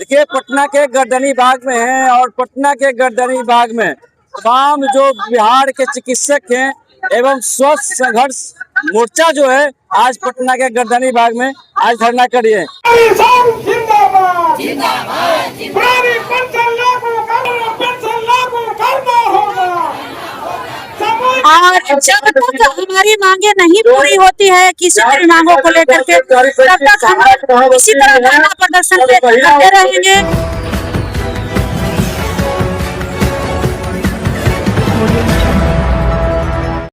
देखिए पटना के गर्दनी बाग में है और पटना के गर्दनी बाग में तमाम जो बिहार के चिकित्सक हैं एवं स्वस्थ संघर्ष मोर्चा जो है आज पटना के गर्दनी बाग में आज धरना करी है। और जब तक हमारी मांगे नहीं पूरी होती है किसी भी मांगों को लेकर के तब तक हम इसी तरह धरना प्रदर्शन करते रहेंगे।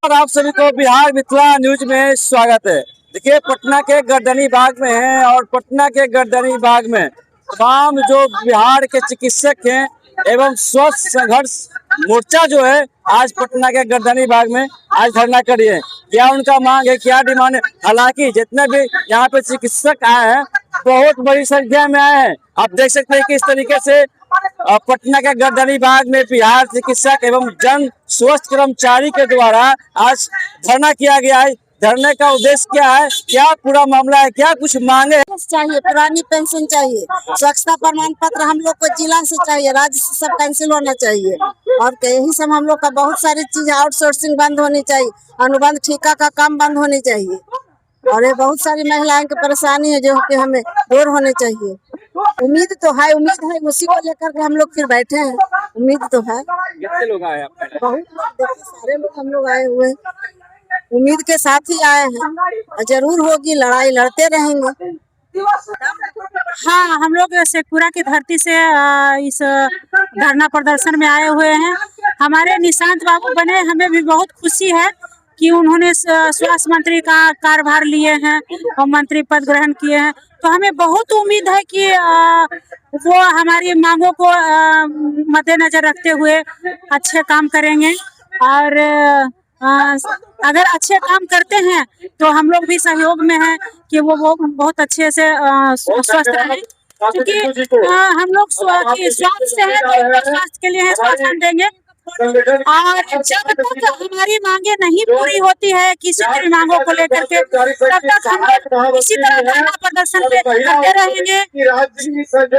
और आप सभी को बिहार मिथिला न्यूज में स्वागत है। देखिए पटना के गर्दनी बाग में है और पटना के गर्दनी बाग में तमाम जो बिहार के चिकित्सक हैं एवं स्वस्थ संघर्ष मोर्चा जो है आज पटना के गर्दनी बाग में आज धरना करी है। क्या उनका मांग है, क्या डिमांड है। हालांकि जितने भी यहाँ पे चिकित्सक आए हैं बहुत बड़ी संख्या में आए हैं। आप देख सकते हैं कि इस तरीके से पटना के गर्दनी बाग में बिहार चिकित्सक एवं जन स्वास्थ्य कर्मचारी के द्वारा आज धरना किया गया है। धरने का उद्देश्य क्या है, क्या पूरा मामला है, क्या कुछ मांगे चाहिए। पुरानी पेंशन चाहिए, स्वच्छता प्रमाण पत्र हम लोग को जिला से चाहिए, राज्य से सब कैंसिल होना चाहिए। और यही सब हम लोग का बहुत सारी चीज आउटसोर्सिंग बंद होनी चाहिए, अनुबंध ठेका का काम बंद होनी चाहिए। और ये बहुत सारी महिलाएं की परेशानी है जो कि हमें दूर होने चाहिए। उम्मीद तो है, उसी को लेकर के हम लोग फिर बैठे हैं। उम्मीद तो है। कितने लोग आए हैं? बहुत सारे लोग हम लोग आए हुए हैं, उम्मीद के साथ ही आए हैं। जरूर होगी, लड़ाई लड़ते रहेंगे। हाँ, हम लोग शेखपुरा की धरती से इस धरना प्रदर्शन में आए हुए हैं। हमारे निशांत बाबू बने, हमें भी बहुत खुशी है कि उन्होंने स्वास्थ्य मंत्री का कार्यभार लिए हैं और मंत्री पद ग्रहण किए हैं। तो हमें बहुत उम्मीद है कि वो हमारी मांगों को मद्देनजर रखते हुए अच्छे काम करेंगे। और अगर अच्छे काम करते हैं तो हम लोग भी सहयोग में हैं कि वो बहुत अच्छे से स्वस्थ रहें। क्योंकि हम लोग स्वास्थ्य से हैं तो स्वास्थ्य के लिए है, स्वास्थ्य देंगे। और जब तक हमारी मांगे नहीं पूरी होती है किसी भी मांगों को लेकर के तब तक हम इसी तरह धरना प्रदर्शन करते रहेंगे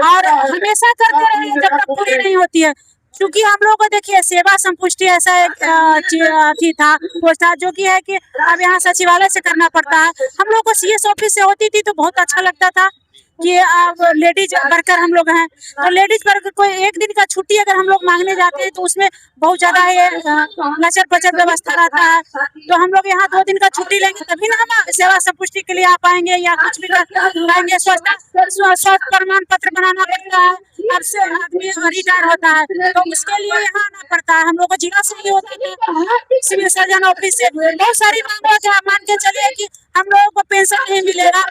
और हमेशा करते रहेंगे जब तक पूरी नहीं होती है। क्योंकि हम लोग को देखिए सेवा संपुष्टि ऐसा एक था जो कि है कि अब यहाँ सचिवालय से करना पड़ता है। हम लोग को सीएस ऑफिस से होती थी तो बहुत अच्छा लगता था कि अब लेडीज वर्कर हम लोग हैं तो लेडीज वर्कर को एक दिन का छुट्टी अगर हम लोग मांगने जाते हैं तो उसमें बहुत ज्यादा लचर पचर व्यवस्था रहता है। तो हम लोग यहाँ 2 दिन का छुट्टी लेंगे तभी ना हम सेवा संपुष्टि के लिए आ पाएंगे या कुछ भी कराएंगे। स्वास्थ्य प्रमाण पत्र बनाना पड़ता है, अब से आदमी रिटायर होता है तो उसके लिए यहाँ आना पड़ता है। हम लोग को जिला से ही होता है, सिविल सर्जन ऑफिस से बहुत सारी मांगों मान के चलिए कि हम लोगों को पेंशन नहीं मिलेगा।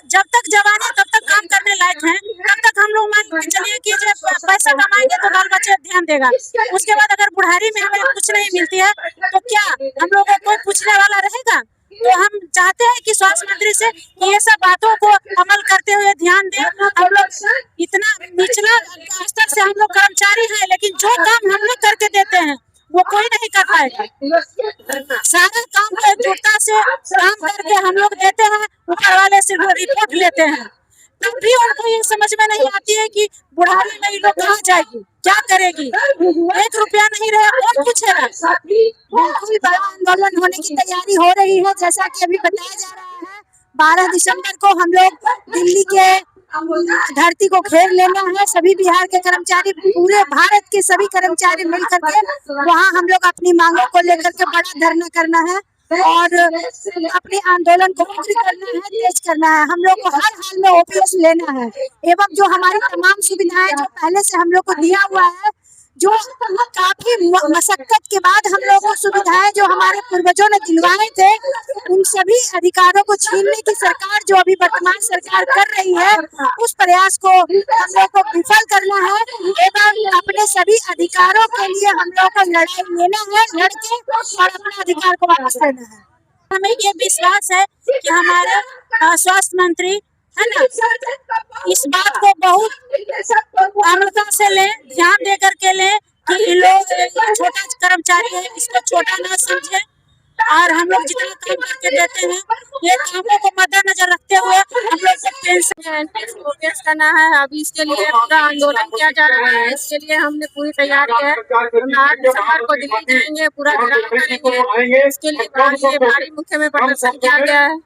जब तक जवान है तब तक काम करने लायक हैं, तब तक हम लोग मान के चलिए कि जब पैसा कमाएंगे तो बाल बच्चे ध्यान देगा। उसके बाद अगर बुढ़ारी में हमें कुछ नहीं मिलती है तो क्या हम लोगों को कोई पूछने वाला रहेगा। तो हम चाहते हैं कि स्वास्थ्य मंत्री से ये सब बातों को अमल करते हुए ध्यान दें। हम लोग इतना निचला स्तर से हम लोग कर्मचारी हैं लेकिन जो काम हम लोग करके देते हैं वो कोई नहीं कर पाएगा। सारा काम एकजुटता से काम करके हम लोग देते हैं, ऊपर वाले से रिपोर्ट लेते हैं तब भी उनको ये समझ में नहीं आती है कि बुढ़ारी में ये लोग कहाँ जाएगी, क्या करेगी। 1 रुपया नहीं रहे कौन पूछेगा। बड़ा आंदोलन होने की तैयारी हो रही है जैसा कि अभी बताया जा रहा है। 12 दिसंबर को हम लोग दिल्ली के धरती को घेर लेना है। सभी बिहार के कर्मचारी, पूरे भारत के सभी कर्मचारी मिलकर के वहाँ हम लोग अपनी मांगों को लेकर के बड़ा धरना करना है और अपने आंदोलन को पूरी करना है, तेज करना है। हम लोग को हर हाल में ओपीएस लेना है एवं जो हमारी तमाम सुविधाएं जो पहले से हम लोग को दिया हुआ है, जो काफी मशक्कत के बाद हम लोगों को सुविधाएं जो हमारे पूर्वजों ने दिलवाए थे उन सभी अधिकारों को छीनने की सरकार जो अभी वर्तमान सरकार कर रही है उस प्रयास को हम लोग को विफल करना है एवं अपने सभी अधिकारों के लिए हम लोग को लड़ाई लेना है, लड़के और अपने अधिकार को वापस लेना है। हमें ये विश्वास है कि हमारे स्वास्थ्य मंत्री है ना इस बात को बहुत आमलता से लें, ध्यान दे करके लें कि लोग छोटा कर्मचारी है इसको छोटा ना समझे और हम लोग जितना काम करके देते हैं, ये कामों को मद्देनजर रखते हुए हम लोग को पेंशन करना है। अभी इसके लिए पूरा आंदोलन किया जा रहा है। इसके लिए हमने पूरी तैयारी है। हम 8 दिसंबर को दिल्ली जाएंगे, पूरा घेराव करेंगे। इसके लिए भारी मुख्य में प्रदर्शन किया गया है।